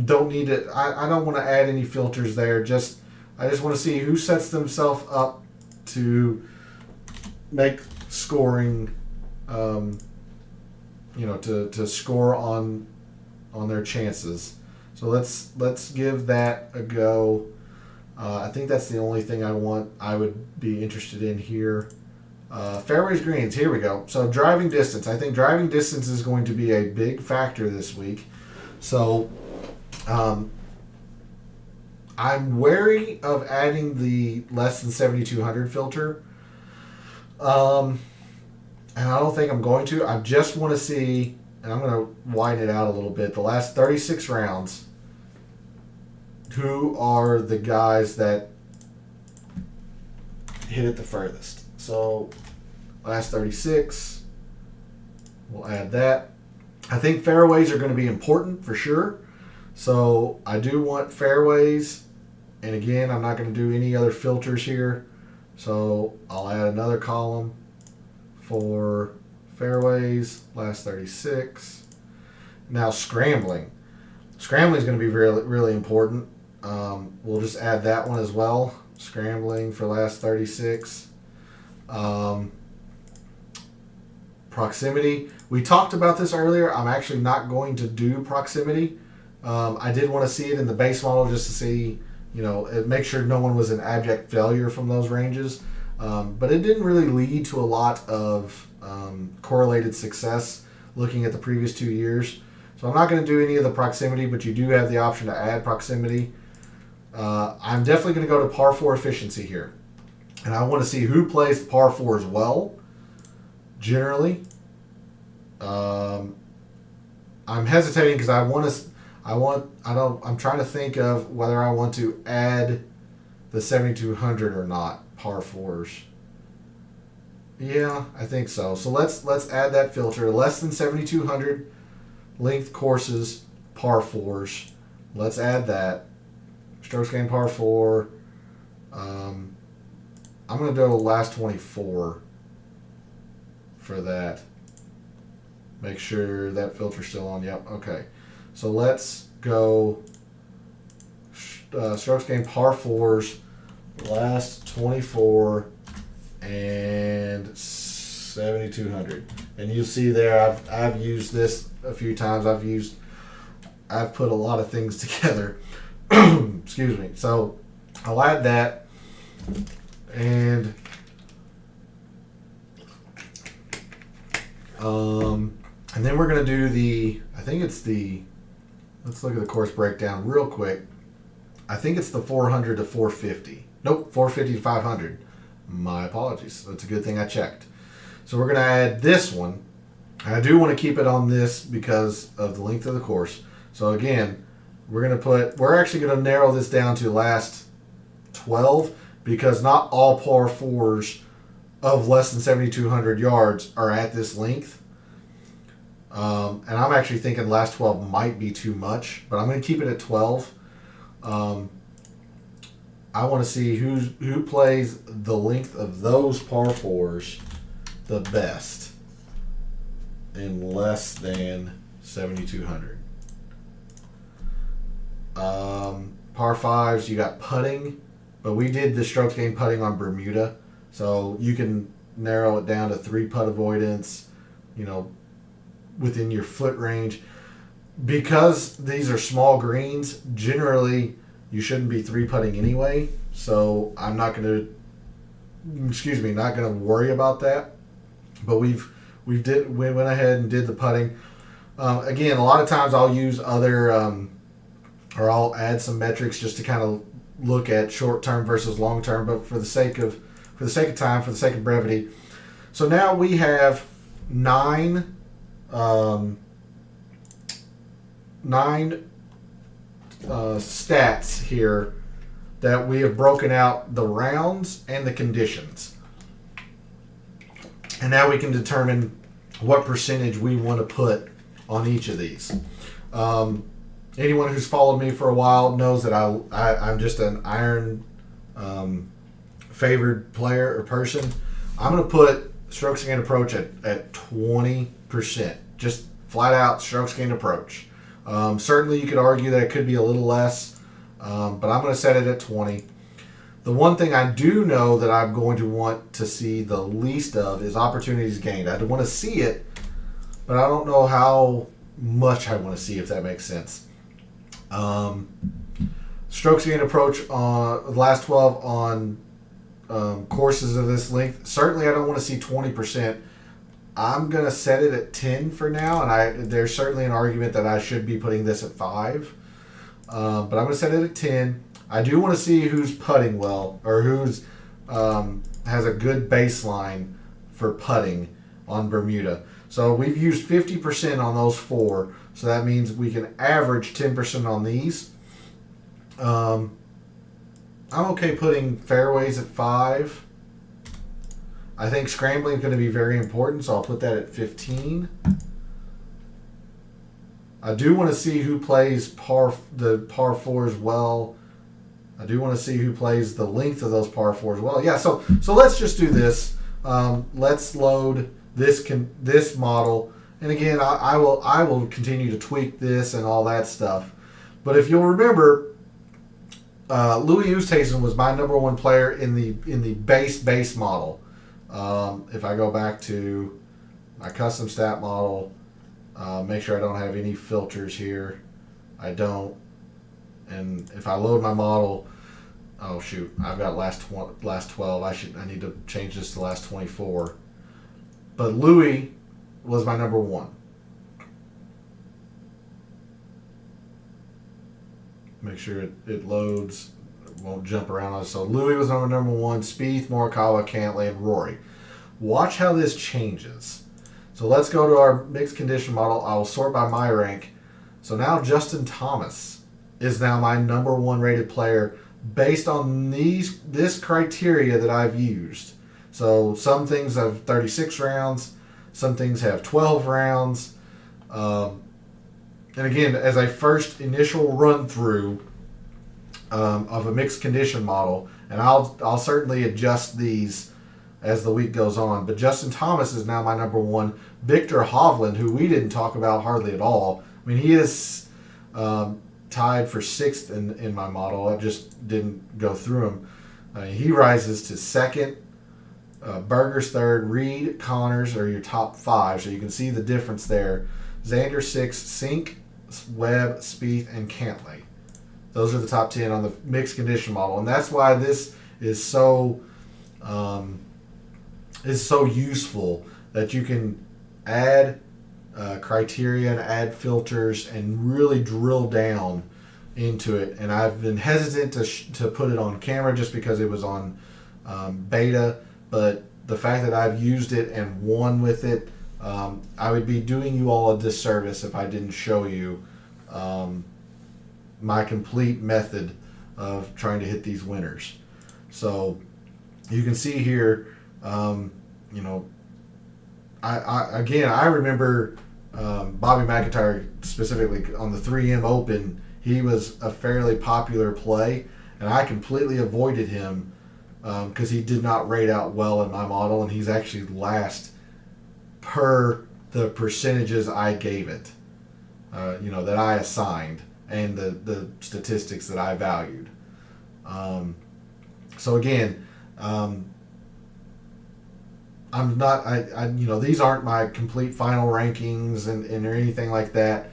Don't need it. I don't want to add any filters there. I just want to see who sets themselves up to make scoring, to score on their chances. So let's give that a go. I think that's the only thing I would be interested in here. Fairways, greens. Here we go. So driving distance. I think driving distance is going to be a big factor this week. So I'm wary of adding the less than 7,200 filter. And I don't think I'm going to. I just want to see, and I'm going to widen it out a little bit, the last 36 rounds, who are the guys that hit it the furthest. So last 36, we'll add that. I think fairways are going to be important for sure. So I do want fairways. And again, I'm not going to do any other filters here. So I'll add another column for fairways, last 36. Now scrambling. Scrambling is going to be really, really important. We'll just add that one as well. Scrambling for last 36. Proximity. We talked about this earlier. I'm actually not going to do proximity. I did want to see it in the base model just to see, make sure no one was in abject failure from those ranges. But it didn't really lead to a lot of correlated success looking at the previous 2 years. So I'm not going to do any of the proximity, but you do have the option to add proximity. I'm definitely going to go to par 4 efficiency here. And I want to see who plays par 4s well, generally. I'm hesitating because I'm trying to think of whether I want to add the 7,200 or not, par 4s. Yeah, I think so. So let's add that filter. Less than 7,200 length courses, par 4s. Let's add that. Strokes gained par 4. I'm going to do last 24 for that. Make sure that filter's still on. Yep, okay. So let's go strokes gained par 4s, last 24 and 7,200. And you'll see there I've used this a few times. I've put a lot of things together. Excuse me. So I'll add that, and then we're gonna do let's look at the course breakdown real quick. I think it's the 400 to 450. Nope, 450 to 500. My apologies. It's a good thing I checked. So we're gonna add this one, I do want to keep it on this because of the length of the course. So again, we're actually going to narrow this down to last 12 because not all par fours of less than 7,200 yards are at this length. And I'm actually thinking last 12 might be too much, but I'm going to keep it at 12. I want to see who plays the length of those par fours the best in less than 7,200. Par fives, you got putting, but we did the strokes gained putting on Bermuda, so you can narrow it down to 3 putt avoidance, within your foot range. Because these are small greens, generally you shouldn't be 3 putting anyway, so I'm not going to worry about that. But we went ahead and did the putting. Again, a lot of times I'll use other or I'll add some metrics just to kind of look at short term versus long term. But for the sake of time, for the sake of brevity, so now we have 9 stats here that we have broken out the rounds and the conditions. And now we can determine what percentage we want to put on each of these. Anyone who's followed me for a while knows that I'm just an iron favored player or person. I'm going to put strokes gained approach at 20%. Just flat out strokes gained approach. Certainly you could argue that it could be a little less, but I'm going to set it at 20. The one thing I do know that I'm going to want to see the least of is opportunities gained. I want to see it, but I don't know how much I want to see, if that makes sense. Strokes gained approach on the last 12 on courses of this length. Certainly I don't want to see 20%. I'm going to set it at 10 for now, and there's certainly an argument that I should be putting this at 5. But I'm going to set it at 10. I do want to see who's putting well, or who's has a good baseline for putting on Bermuda. So we've used 50% on those 4, so that means we can average 10% on these. I'm okay putting fairways at 5. I think scrambling is going to be very important, so I'll put that at 15. I do want to see who plays the par 4s well. I do want to see who plays the length of those par 4s well. Yeah, so let's just do this. Let's load this model, and again, I will continue to tweak this and all that stuff. But if you'll remember, Louis Oosthuizen was my number 1 player in the base model. If I go back to my custom stat model, make sure I don't have any filters here. I don't. And if I load my model, oh shoot, I've got last 12. I need to change this to last 24. But Louis was my number 1. Make sure it loads. It won't jump around on us. So Louis was number 1. Spieth, Morikawa, Cantlay, and Rory. Watch how this changes. So let's go to our mixed condition model. I will sort by my rank. So now Justin Thomas is now my number 1 rated player based on this criteria that I've used. So some things have 36 rounds, some things have 12 rounds. And again, as a first initial run through of a mixed condition model, and I'll certainly adjust these as the week goes on. But Justin Thomas is now my number 1. Victor Hovland, who we didn't talk about hardly at all. I mean, he is tied for 6th in my model. I just didn't go through him. He rises to 2nd. Berger's 3rd. Reed, Connors are your top 5, so you can see the difference there. Xander 6, Sink, Webb, Spieth, and Cantlay. Those are the top 10 on the mixed condition model, and that's why this is so useful, that you can add criteria and add filters and really drill down into it. And I've been hesitant to put it on camera just because it was on beta, but the fact that I've used it and won with it I would be doing you all a disservice if I didn't show you my complete method of trying to hit these winners. So you can see here, you know, I remember Bobby McIntyre specifically on the 3M Open. He was a fairly popular play, and I completely avoided him because he did not rate out well in my model, and he's actually last per the percentages I gave it, that I assigned, and the statistics that I valued. So again, I'm not, these aren't my complete final rankings and or anything like that.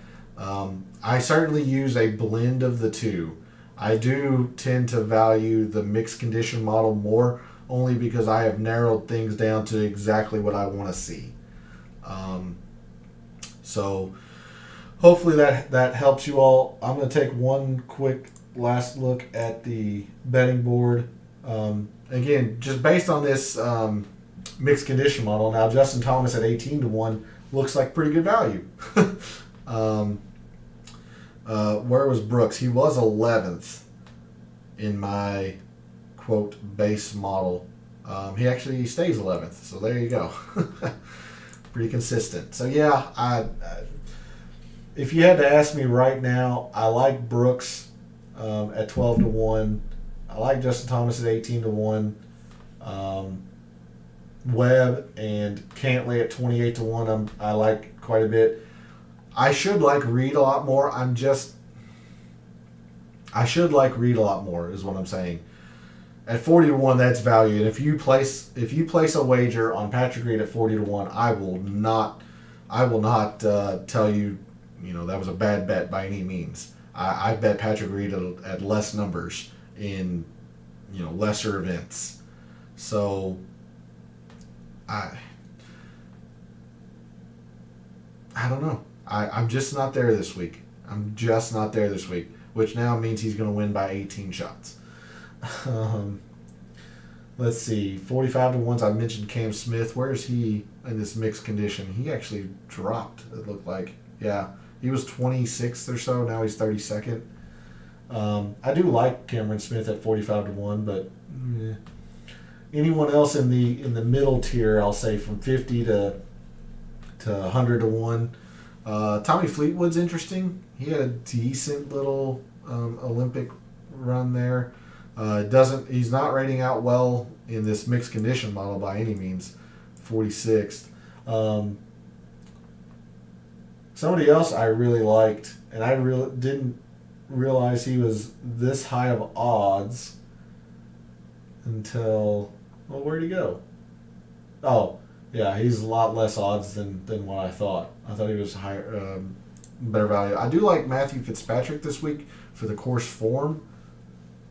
I certainly use a blend of the two. I do tend to value the mixed condition model more, only because I have narrowed things down to exactly what I want to see. So hopefully that helps you all. I'm going to take one quick last look at the betting board. Again, just based on this mixed condition model, now Justin Thomas at 18-1 looks like pretty good value. Where was Brooks? He was 11th in my quote base model. He actually stays 11th, so there you go. Pretty consistent. So yeah, if you had to ask me right now, I like Brooks at 12-1. I like Justin Thomas at 18-1. Webb and Cantley at 28-1. I like quite a bit. I should like Reed a lot more. I should like Reed a lot more is what I'm saying. At 40-1, that's value. And if you place a wager on Patrick Reed at 40-1, I will not tell you, that was a bad bet by any means. I bet Patrick Reed at less numbers in, lesser events. So I don't know. I'm just not there this week. Which now means he's going to win by 18 shots. Let's see. 45-1s. I mentioned Cam Smith. Where is he in this mixed condition? He actually dropped, it looked like. Yeah. He was 26th or so. Now he's 32nd. I do like Cameron Smith at 45-1, but anyone else in the middle tier, I'll say from 50 to 100-1. Tommy Fleetwood's interesting. He had a decent little Olympic run there. He's not rating out well in this mixed condition model by any means. 46th. Somebody else I really liked, and I really didn't realize he was this high of odds until, where'd he go? Oh, yeah, he's a lot less odds than what I thought. I thought he was higher, better value. I do like Matthew Fitzpatrick this week for the course form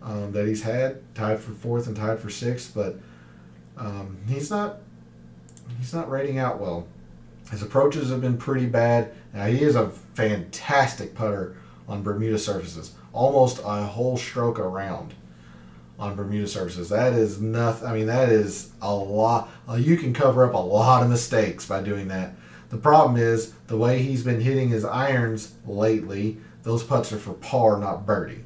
that he's had, tied for 4th and tied for 6th, but he's not rating out well. His approaches have been pretty bad. Now, he is a fantastic putter on Bermuda surfaces, almost a whole stroke around on Bermuda surfaces. That is nothing. I mean, that is a lot. You can cover up a lot of mistakes by doing that. The problem is the way he's been hitting his irons lately, those putts are for par, not birdie.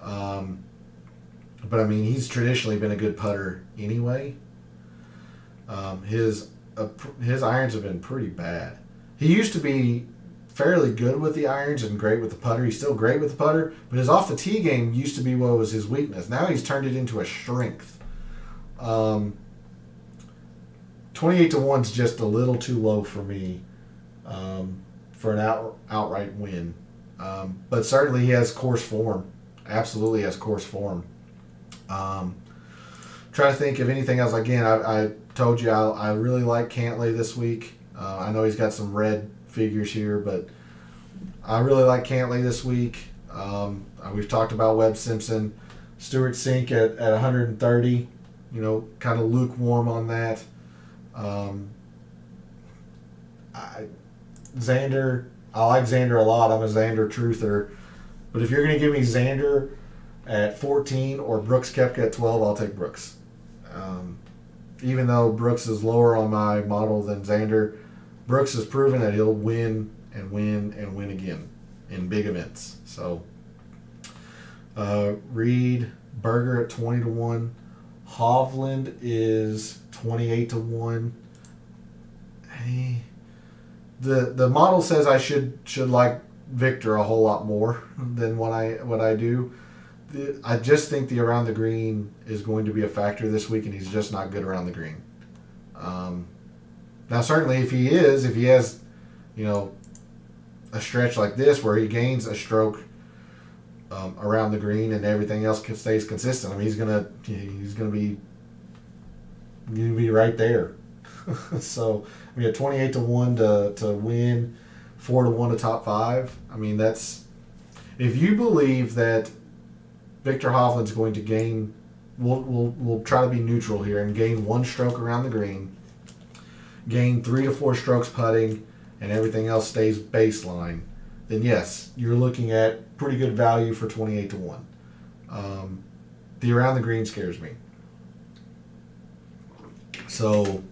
But I mean, he's traditionally been a good putter anyway. His irons have been pretty bad. He used to be fairly good with the irons and great with the putter. He's still great with the putter, but his off the tee game used to be what was his weakness. Now he's turned it into a strength. 28-1 is just a little too low for me for an outright win. But certainly he has course form. Absolutely has course form. Trying to think of anything else. Again, I told you I really like Cantley this week. I know he's got some red figures here, but I really like Cantley this week. We've talked about Webb Simpson. Stewart Cink at 130, kind of lukewarm on that. Xander, I like Xander a lot. I'm a Xander truther. But if you're going to give me Xander at 14 or Brooks Koepka at 12, I'll take Brooks. Even though Brooks is lower on my model than Xander, Brooks has proven that he'll win and win and win again in big events. So Reed, Berger at 20-1. Hovland is 28-1. Hey, the model says I should like Victor a whole lot more than what I do. I just think the around the green is going to be a factor this week, and he's just not good around the green. Now, certainly, if he has, a stretch like this where he gains a stroke around the green and everything else stays consistent, I mean, he's gonna be right there. So, I mean, at 28-1 to win, 4-1 to top 5. I mean, that's, if you believe that Victor Hovland's going to gain, we'll try to be neutral here and gain 1 stroke around the green, gain 3 to 4 strokes putting, and everything else stays baseline, then yes, you're looking at pretty good value for 28-1. The around the green scares me. So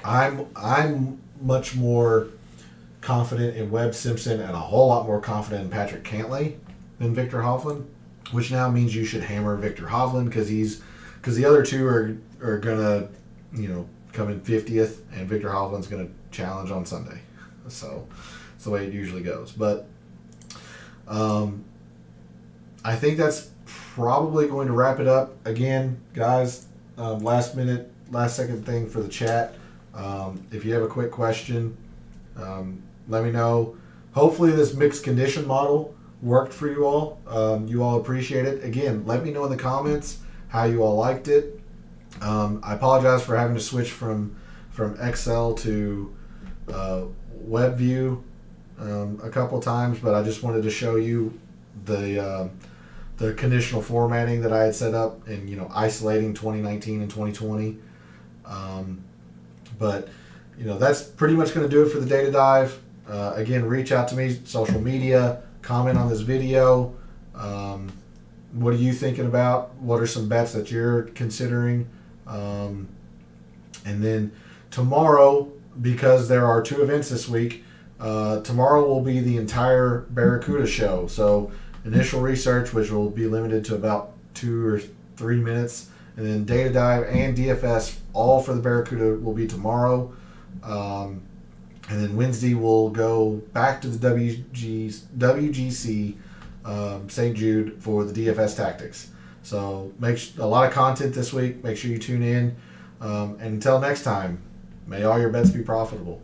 I'm much more confident in Webb Simpson and a whole lot more confident in Patrick Cantlay than Victor Hovland, which now means you should hammer Victor Hovland because the other two are gonna come in 50th, and Victor Hovland's gonna challenge on Sunday. So it's the way it usually goes. But I think that's probably going to wrap it up. Again, guys, last second thing for the chat. If you have a quick question, let me know. Hopefully this mixed condition model worked for you all. You all appreciate it. Again, let me know in the comments how you all liked it. I apologize for having to switch from Excel to WebView a couple times, but I just wanted to show you the conditional formatting that I had set up and isolating 2019 and 2020. But that's pretty much going to do it for the data dive. Again, reach out to me, social media, comment on this video. What are you thinking about? What are some bets that you're considering? And then tomorrow, because there are 2 events this week, tomorrow will be the entire Barracuda show. So initial research, which will be limited to about 2 or 3 minutes, and then data dive and DFS, all for the Barracuda, will be tomorrow. And then Wednesday we'll go back to the WGC St. Jude for the DFS tactics. So a lot of content this week. Make sure you tune in. And until next time, may all your bets be profitable.